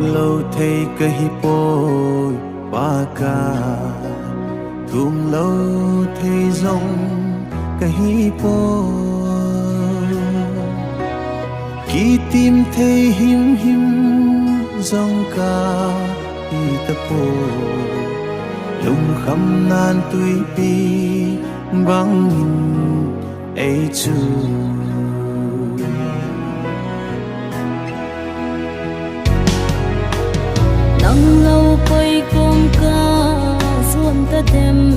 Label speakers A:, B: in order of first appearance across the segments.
A: lâu thấy cây bôi ba ca thùng lâu thấy rong cây bôi kỳ tim thấy him him rong ca y tập bôi lung khăm nan tuổi pi băng ấy chu
B: nắng lâu quay cùng ca xuân ta đêm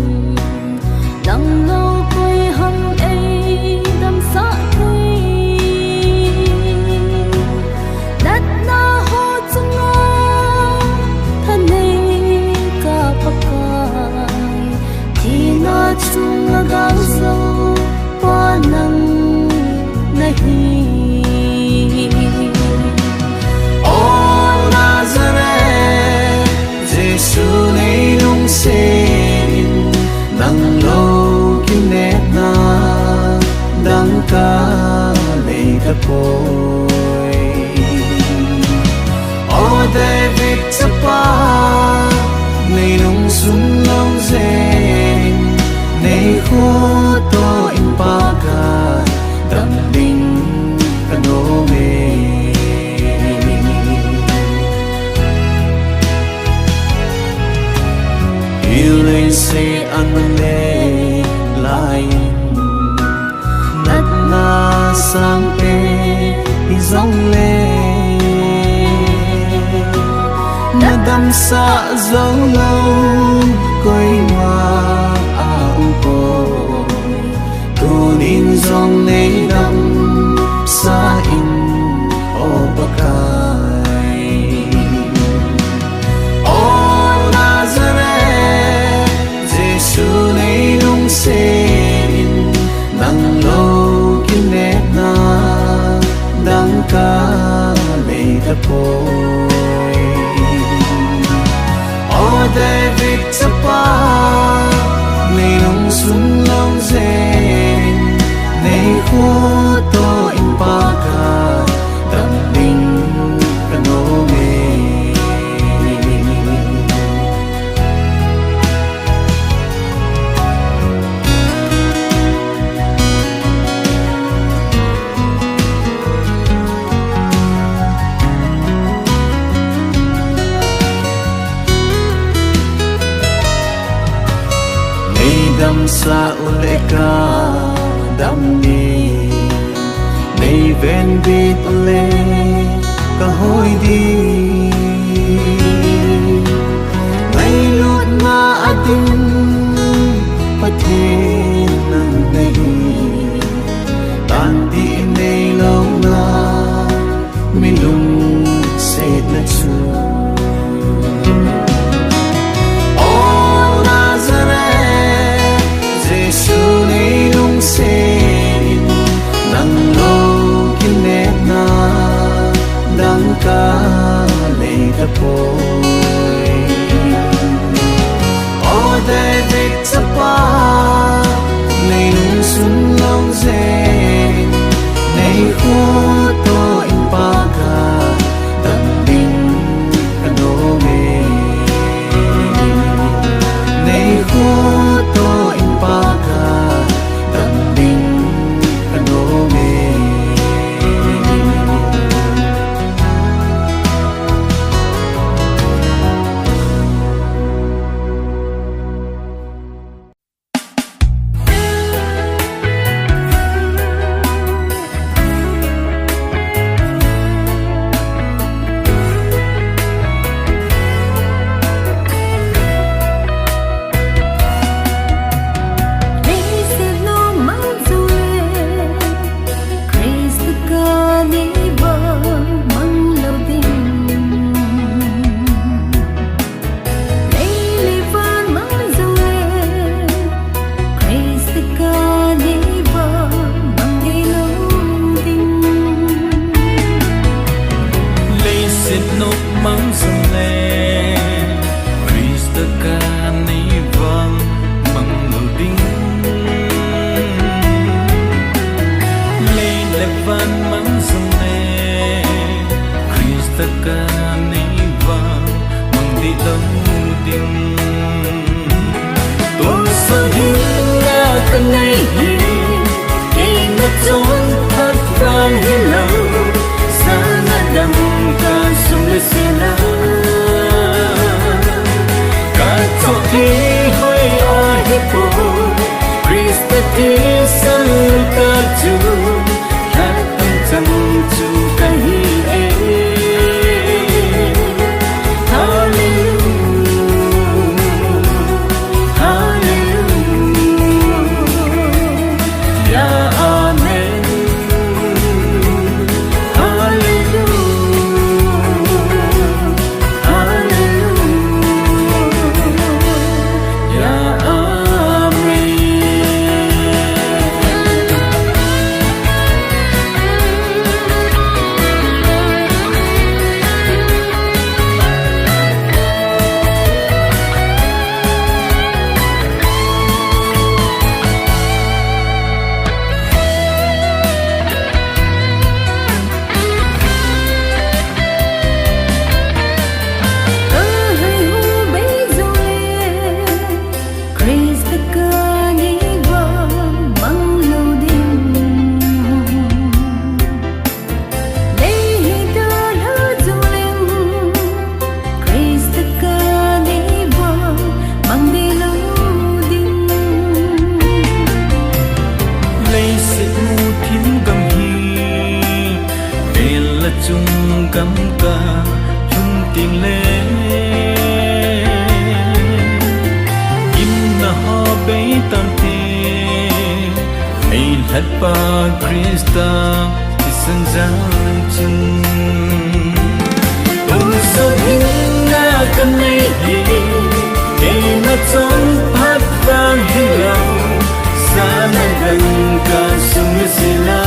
B: nắng lâu quay hăng ấy đâm xa thấy đất na ho chung ngô thân này cả bạc cài chỉ na chung là gạo dâu qua nắng này Giêsu này nung sen nắng lâu kim nét na đắng ca lấy thấp bồi ô David chapa này nung sum lâu zen này khô to impaka đam đinh kanome yêu lên sẽ ăn lê lại nát na sang pe đi dòng lê na đâm xa dấu lâu coi hoa áo bồi tu nín dòng này đâm xa in ô bạc cài ô Nazareth Giêsu này nung sen nắng lâu kim nét na đắng ca lấy thấp bồi ô David chapa này nung sum lâu zen này khô to impaka đam đinh kanome đam sa uleka đam ni nay ven bit ule ka hoi đi nay lut na adin pathin nang nay tan di nay lâu na milung set na chu sen nắng lâu kim nét na đắng ca lấy thấp bồi ô David chapa này nung sum lâu zen này khô to impaka đam đinh kanome này khô to impaka
C: van mang sông nè Christ ta ca ni
A: đi lâu tình tôi sao hiu là cần ngày hi khi nó trốn thật vang hi lâu xa na đầm ca sông lên xe lá cả cho thi hơi ai hết phố Christ thi sân ca chu hát tâm chân chu ca hi chung cắm ca chung tiếng lệ im na ho bay tam te ai lhat pa Krista ti san jang chung tung so hin na kan nei hi ke na chon phat vang hi lao sa na gan ka sum sila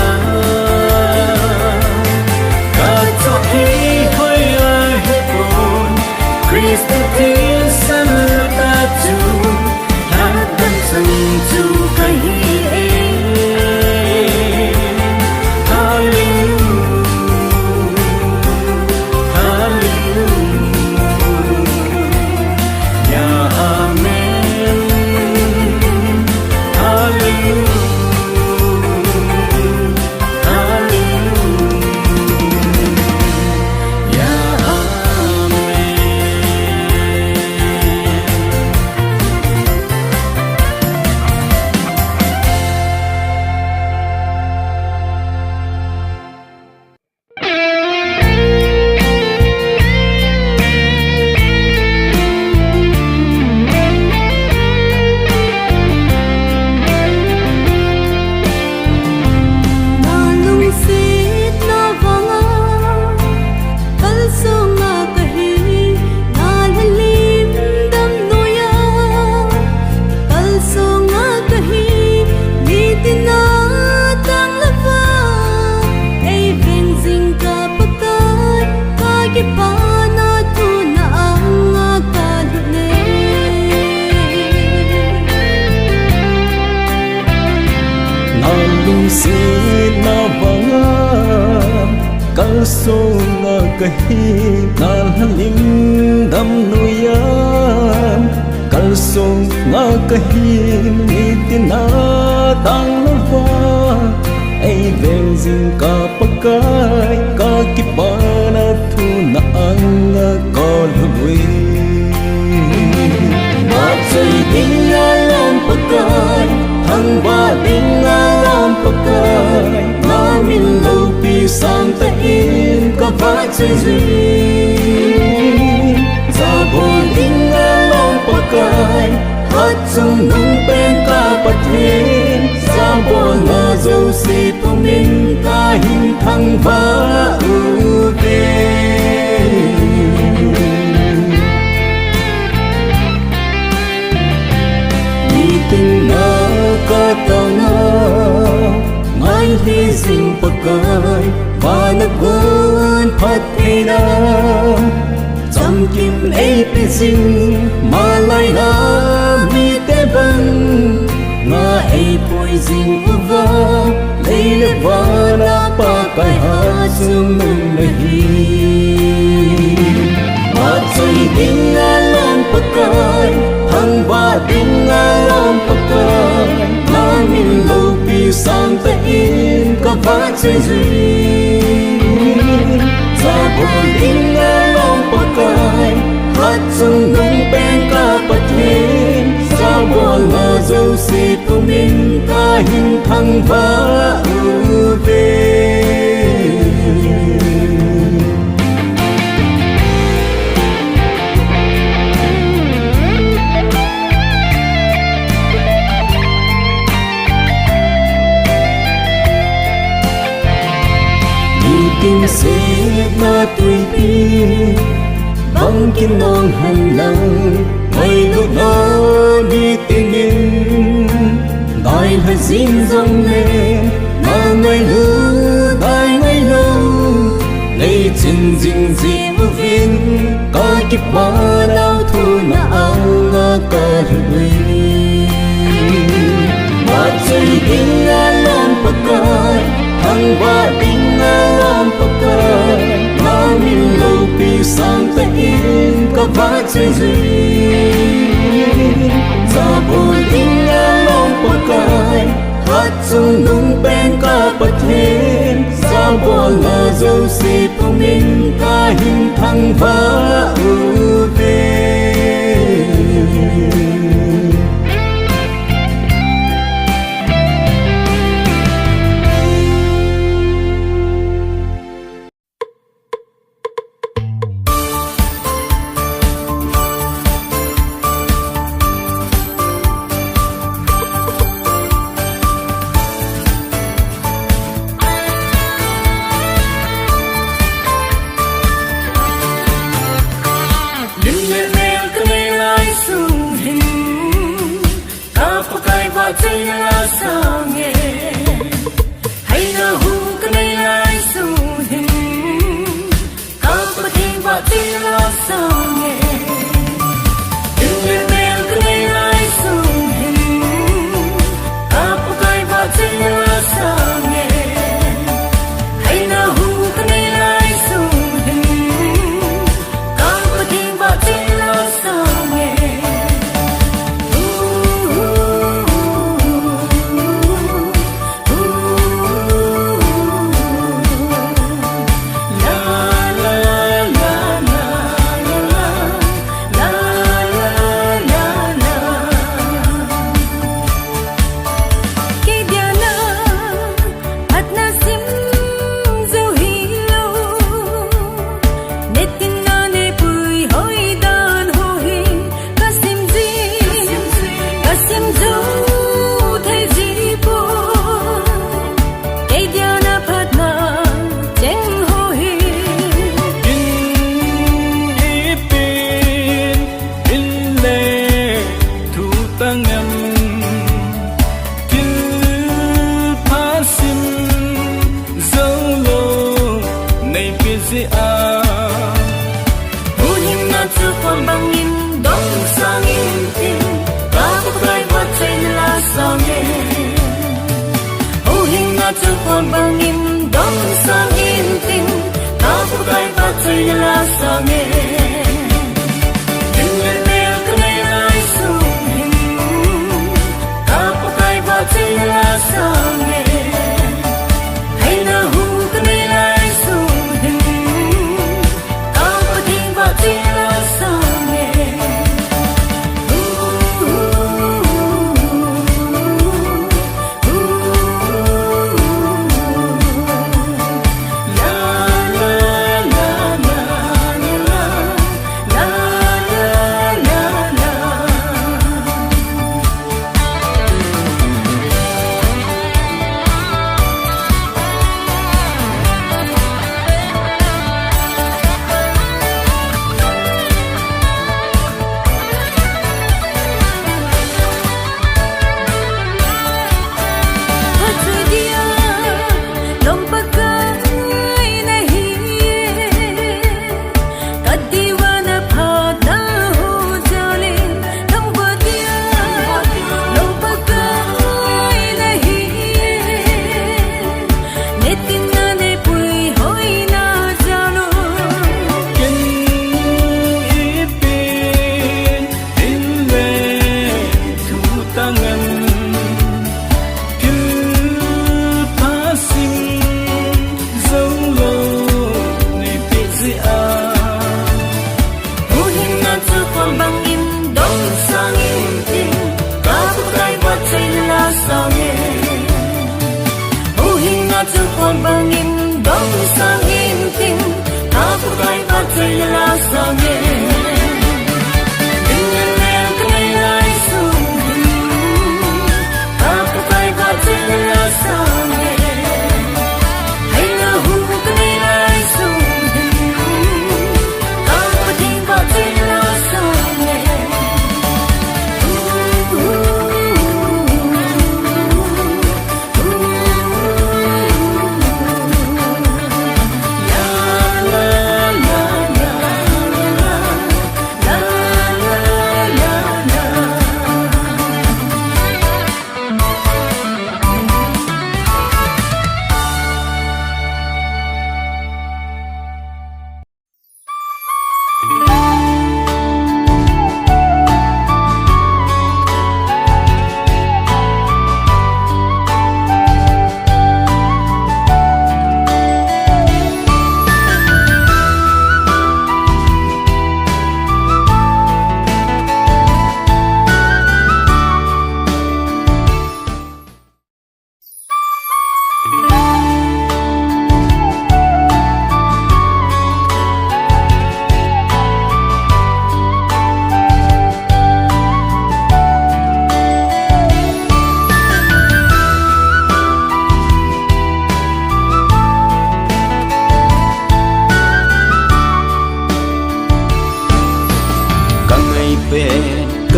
A: Christ thiên sân ta chu hát tâm chân chu cái Hallelujah Hallelujah Ya Amen Hallelujah Songa kahi nal halim dam nuyam kalsong nga kahi nitina tang lawa ay benzin ka pagkay kakipana tuna ang kalului matsay ding alam pagkay hang ba ding alam pagkay namin lupi sang tain ka ba chơi duyên ra bồn đinh long pakai hát trong nung bên ca bát thiên ra bồn ngờ dâu si tu minh ca hình thăng va ưu về đi tình ngờ ca tao ngờ ngay đi dinh pakai và nước vốn phát thế nào trong kim ấy tê sinh mà lại là vì tê vân mà ấy bồi dinh vơ lấy nước vỡ đã ba cái hát dương mừng đầy mà chơi tiếng chơi duy ra buồn in nghe lòng bạc cài hát chung nung bên ca bạc thế ra buồn ngờ dâu xì của mình ta hình thăng vã ưu về kinh sẽ na tuổi bi băng kinh non hành lang ngày lúc đó đi tình in đòi hơi xin dòng lệ mà ngày lâu lấy chân dinh dị vô viên có kiếp hoa đau thu mà áo ngã cả đời mà chơi kinh ngã lòng bạc cài thăng hoa kinh ngã lòng bạc cài mà mình lâu bị sang tay in có vã chơi duy ra buồn kinh ngã lòng bạc cài hát chung nung bên ca bạc thế ra buồn ngờ dâu xì của mình ta hình thăng vã ưu về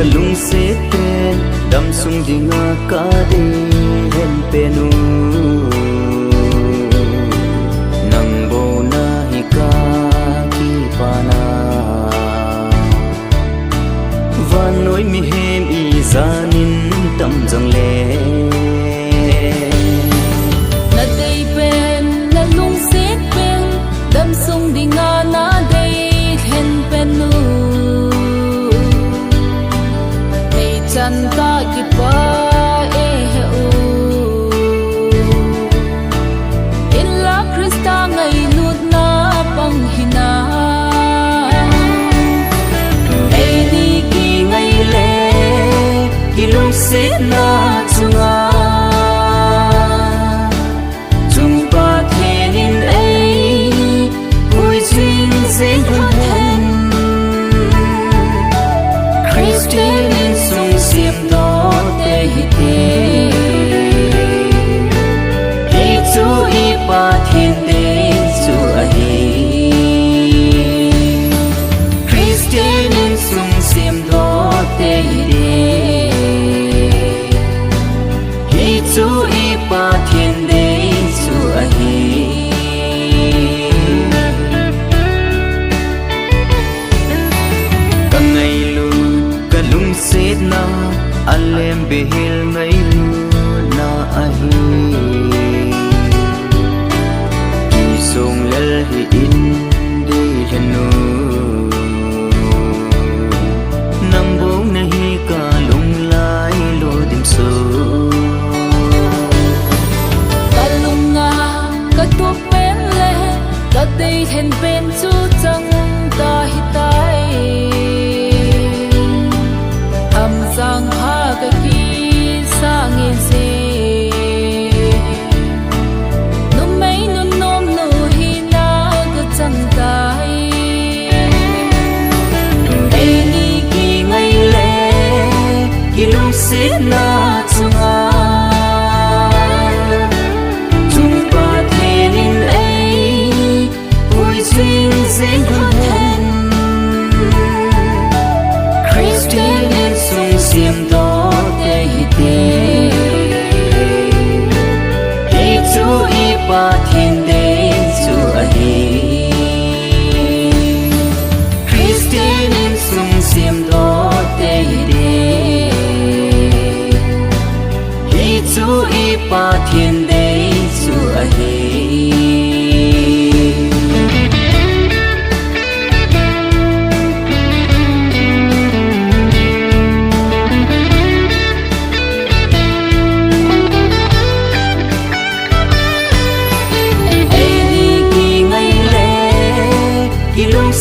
A: kalung se ten dam sung dinga ka de hen penu nang bo na hi ka ki pana van noi mi hem i zanin tam jang le
B: na dei pen na lung se pen dam sung dinga na dei hen penu chan ta ki pa e he u in la krista ngai lut na pang hina e ni ki ngai le ki lung se na chunga chung pa thenin e hui chin se hen Christian Siệp đó tê hi Hi chú y ba thiên đế chú a hi Christian in sung siệp đó tê hi chú y ba thiên đế chú a hi Sét na alem behel ngai lu na ahi ki song lel hi in de hanu nang bong nahi ka lung lai lo dim so kalunga ka tu pen le ka dei hen pen chu chang ta hi tai sang ha ka ki sang in se no mai no nom no hi na ka chang tai e ni ki ngai le ki lung se na chunga chung pa thenin e hui chin se hen Christian Siêm đó tê hi Hi chú y ba thiên đế chú a hi Christian in sung siêm đó tê hi chú y ba thiên đế chú a hi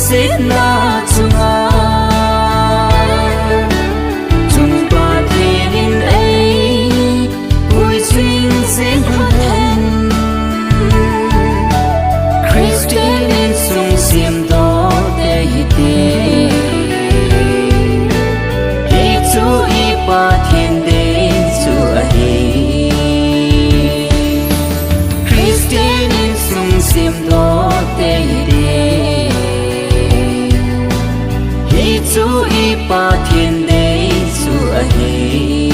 B: Sét na chunga chung pa thenin ei hui chin se hen Christian in sung siêm đó te hi chú y pa thiên đế chú a hi Christian in sung siêm đó te chú y pa thiên đế chú a hi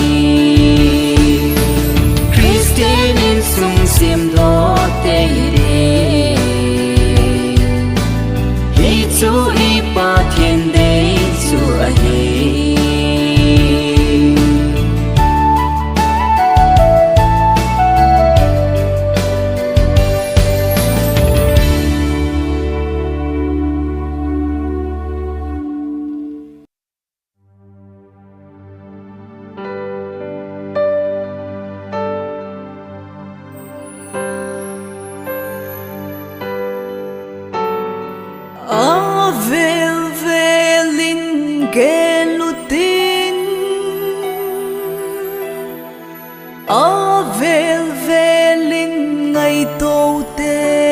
B: Christian in sung siêm đó tê hi chú y pa thiên đế chú a hi
C: vel velin ngày tô tê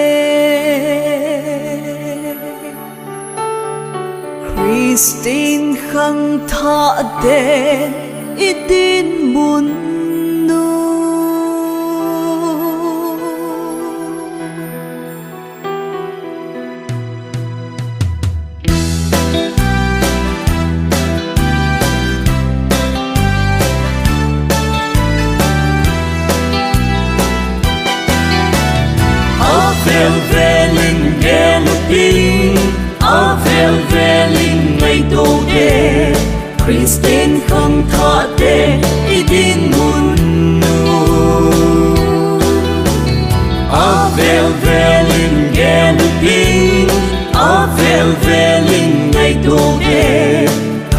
C: Christine khăng thạ tên itin mun nu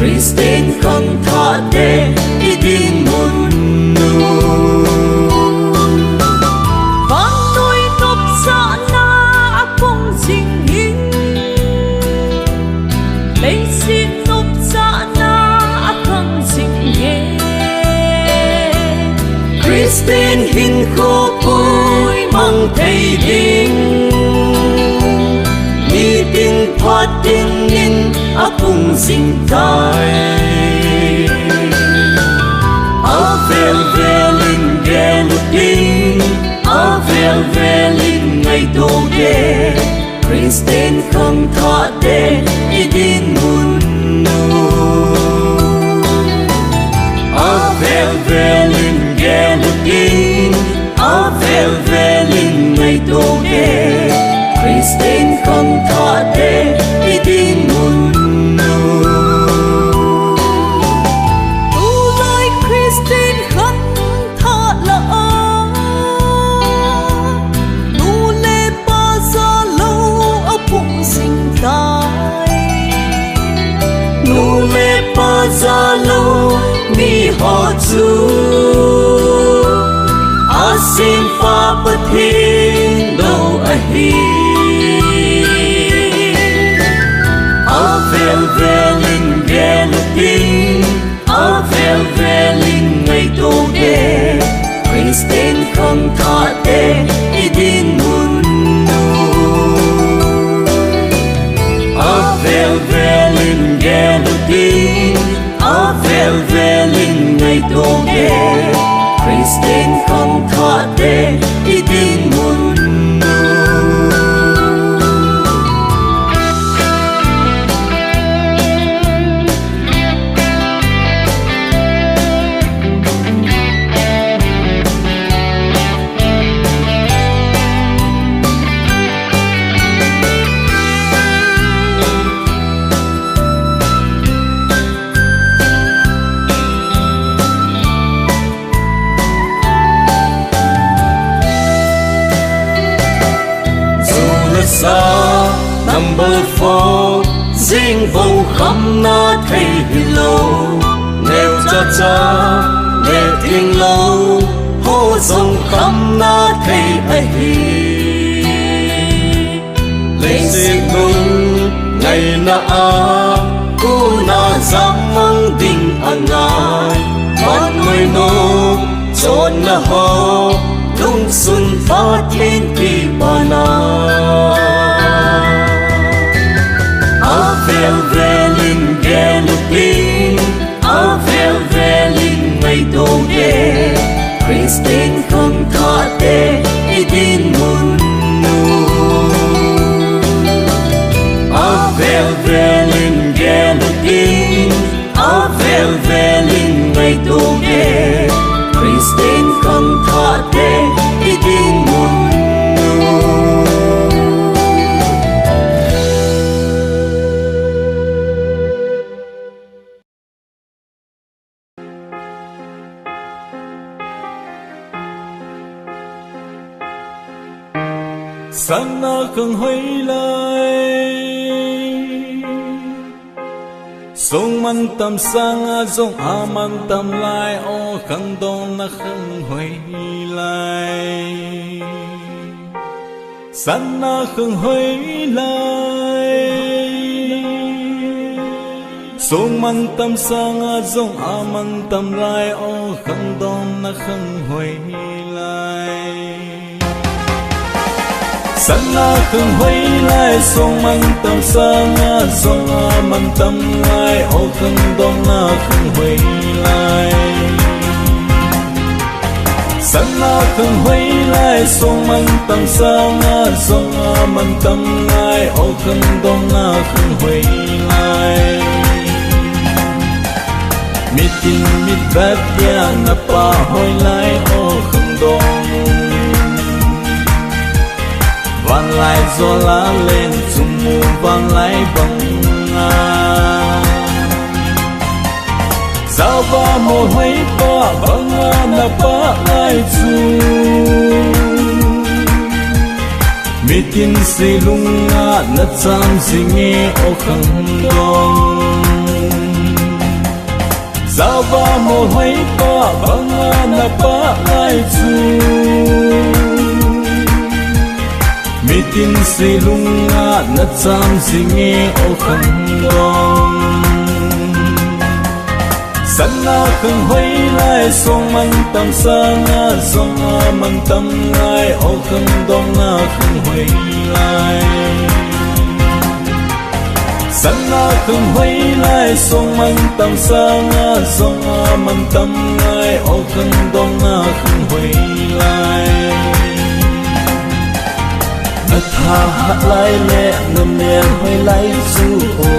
A: Christine khang tha te idin mun nu
C: Vang nôi nộp sa na apong jing hin Lấy xin nộp sa na apang jing ye
A: Christine hin khô bôi mang thầy đinh mi tin thoát tin in apung sinh tai vel velin gelin vel velin ngày đô đê Christine khang tha te idin mun nu vel velin gelin vel velin ngày đô đê Christine khang tha te idin mun nu
C: Tu lai Christine khang tha la Nu le pa sa lâu apong jing tai
A: nu le pa za lo mi ho chu asim pa pathin do a hi vel velin gelin vel velin ngày đô đê Christine khang tha te idin mun nu vel velin gelin vel velin ngày đô đê Christine khang tha te idin mun nu sa number 4 riêng vô khăm na thấy lâu nêu cha cha nghe tiếng lâu hô dòng khăm na thấy ai lấy riêng nung ngày na cô na giang mang đình an ngài con người nô chốn na ho lung xuân phát lên kỳ bà na vel velin gelin vel velin ngày đô đê Christine khang tha te idin mun nu vel velin gelin vel velin ngày đô đê Christine khang tha te idin mun
D: sana không hồi lại sông man tâm sang sông man tâm lại ô khăng đông na không hồi lại sana không hồi lại sông man tâm sang sông man tâm lại ô khăng đông na không hồi lại sana không hồi lại sông man tâm sang sông man tâm lại ô khăng đông na không hồi lại sana không hồi lại sông man tâm sang sông man tâm lại ô khăng đông na không hồi lại mi tin mi bát ya na pa hồi lại ô khăng đông van lại gió lá lên chung mù van lại bằng sao ba mồ hôi ba bằng na ba lại chu mi tin si lung na cham si nghe ô khăng đông Zawa mo hoi pa banga na pa ai chu Mitin silunga na cham singe o khang dong Sana khang hoi lai song man tam sanga song a man tam lai o khang dong na khang hoi lai Sana khang hoi lai song man tam sanga song a man tam lai o khang dong na khang hoi lai Na tha hat lai le na men hoi lai chu o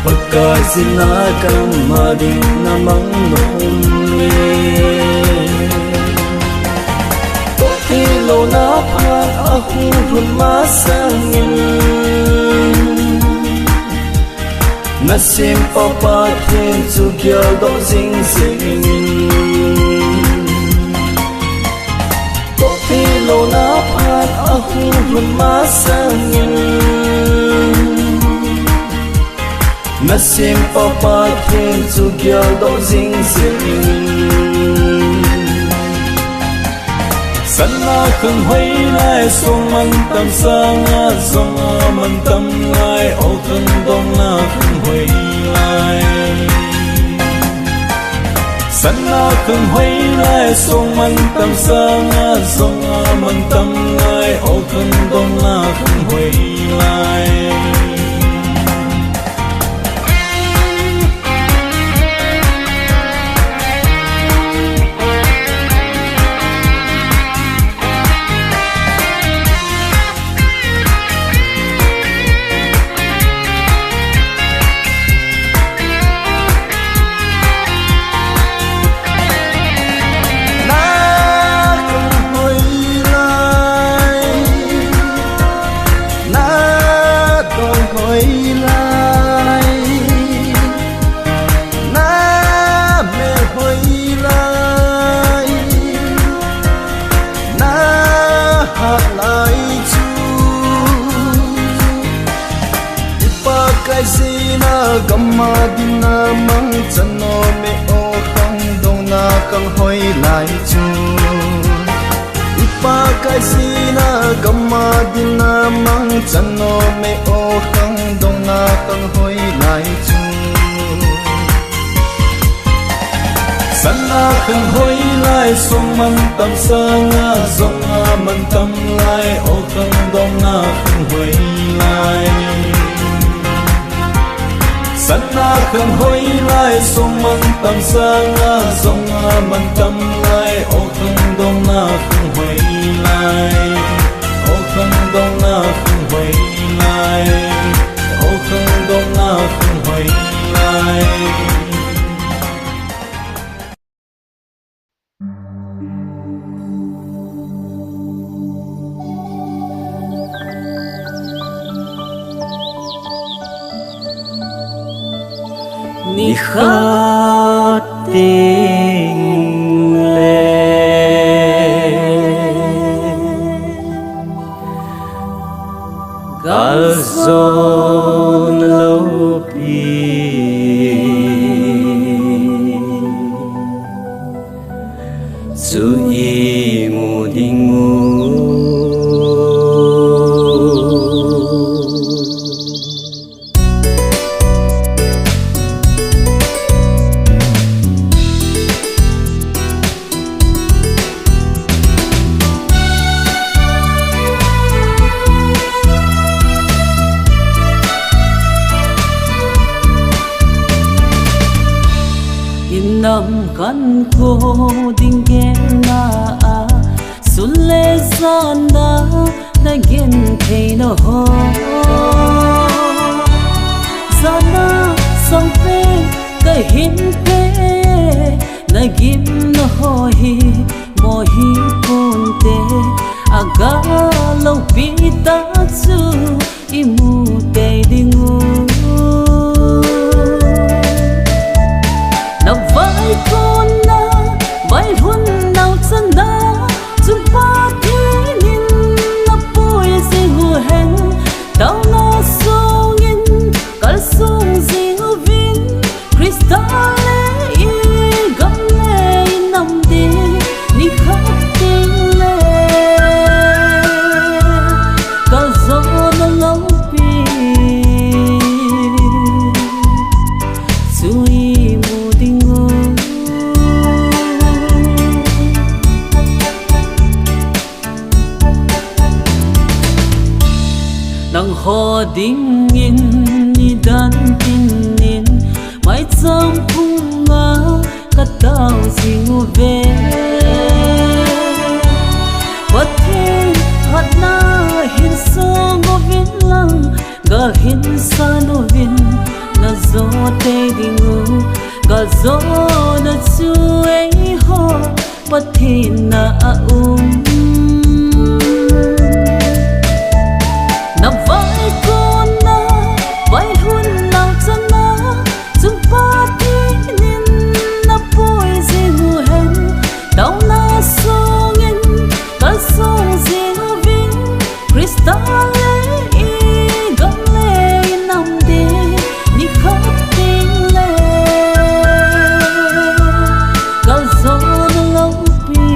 D: Pagka sinakam mading namang nomi Tilo na pa ahurun masangin Nasim papatin tsugyal do zing zing Tilo na pa ahurun masangin Nasim papatin tsugyal do zing zing Sana khang hoi lai song man tam sanga song a man tam lai o khang dong na khang hoi lai Sana khang hoi lai song man tam sanga song a man tam lai o khang dong na khang hoi lai
A: Gamadina mang chano me o khang dong na kang hoi lai chu Ipa kai sina gamadina mang chano me o khang dong na kang hoi lai chu Sana khang hoi lai song man tam sanga song a man tam lai o khang dong na khang hoi lai Sana khang hoi lai song man tam sanga song a man tam lai o khang dong na khang hoi lai o khang dong na khang hoi lai o khang dong na khang hoi lai
E: Ni khát tình lệ gal zon lâu pi zu y mu ding mu
B: Nam kan ko ding gen na sulle zanda na gen ke no ho zana song pe ka hin pe na gim no ho hi mo hi pun te aga lo pi ta chu imu te dingu na vai con na vai hun nào chân da chung pa thi nin na poi se hu hen tao na song in kal song jing ding in ni dan tin nin mai cham punga ka tao singu ve pathin hatna hin song ovin lang gal hin sanovin na zo te dingu gal zo na chu ei ho pathin na na vai con na vai hun lang chana zum pa tin na poi zingu hen dau na song in ka song zingu vin crystal e gam le nam de ni khap tin le ka zo na lo pi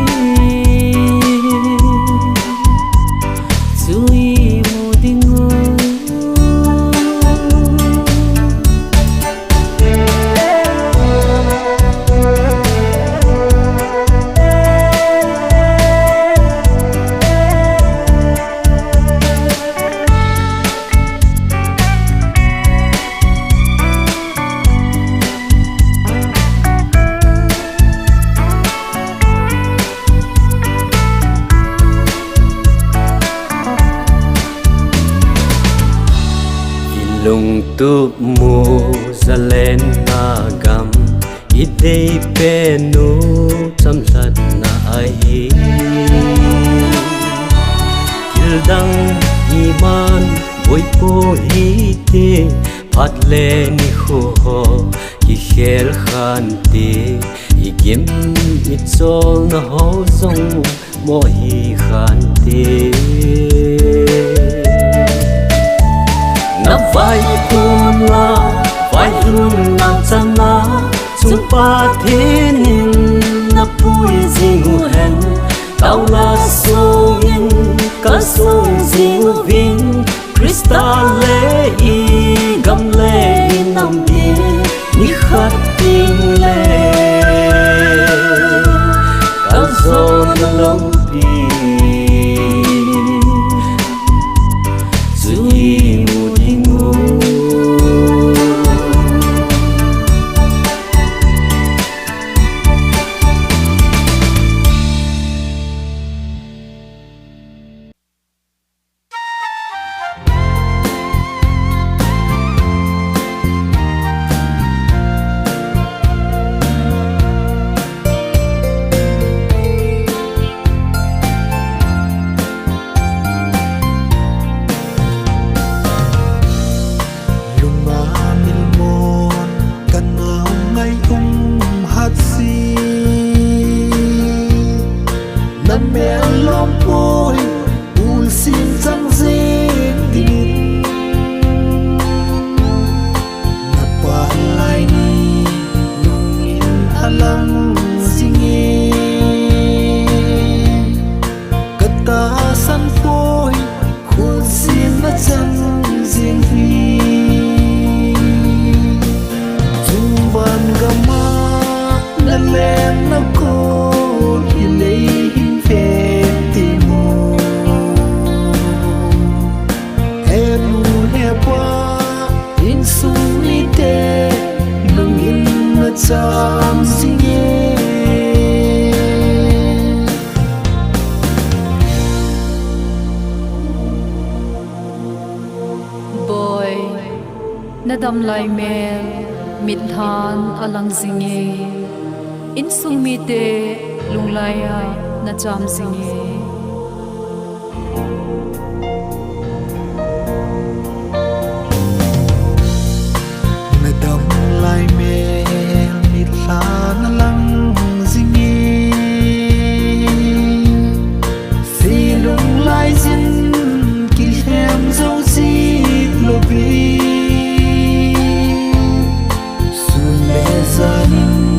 B: chui mu dingu
E: lung tu mu zalen na gam idei pe nu cham sat na ai kildang iman boy po hi te phat le ni kho ho ki khel khan te igem it sol na ho song mo hi khan te na vai kun la vai hun na chana chung pa thinin na pui zingu hen tau la song in ka song zingu vin crystal le i gam le nam bi ni khat ting le ka zo na long bi
C: Nadam lai mel mit than alang zinge in sung mi te lung laya na cham zinge
A: nadam lai mel mit than alang zinge si lung lai zin ki hem zo si lo bi zanin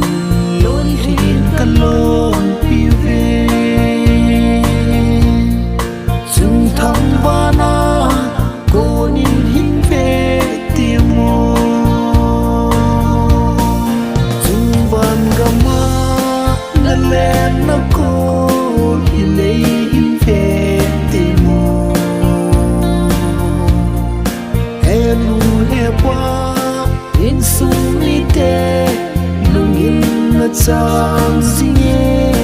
A: lon rin kalon pive
E: nu he qua in sung ni te lung in na chang singe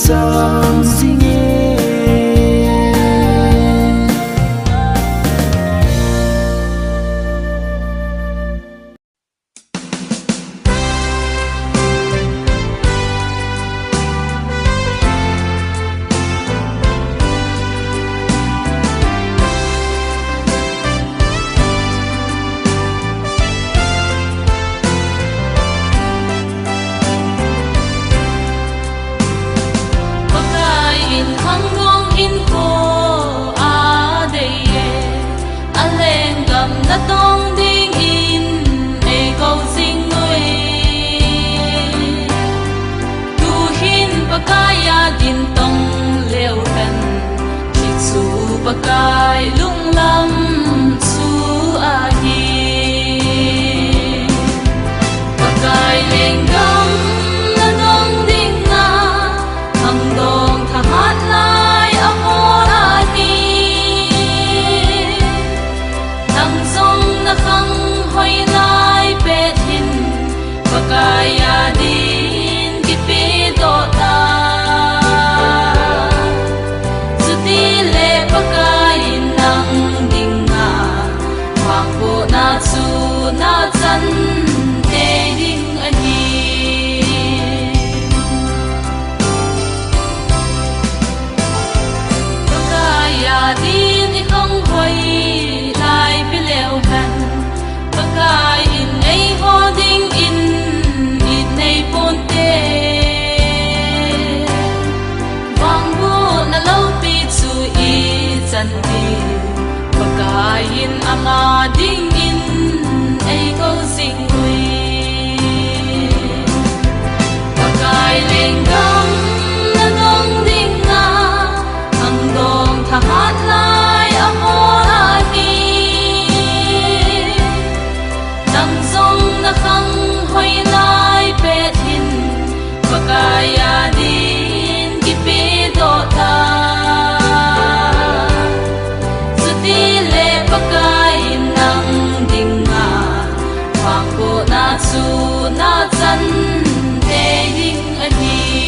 E: Chang singe
B: Pakai lung lam su a hi pakai lenggam na dong ding na hang dong tha hat lai a mo a hi nang song na khang hoi lai pe thin pakai a din ki pe do ta na chan te ding ani pakaya din I không hoi lai pi leo han pakai in ei ho ding in nei pon te wang bu na lo pi chu I chan ti pakai in ama ding ai câu sinh huy pakai lenggam na dong ding na hang dong tha hat lai a mo a hi nang song na khang hoi lai pe thin pakai a din ki pe do ta suti le pakai nang ding na su na chan te ding ani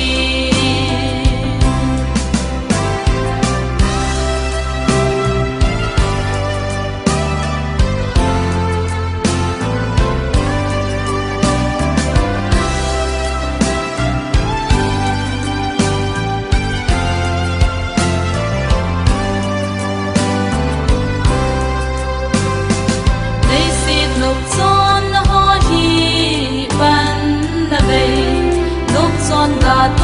B: God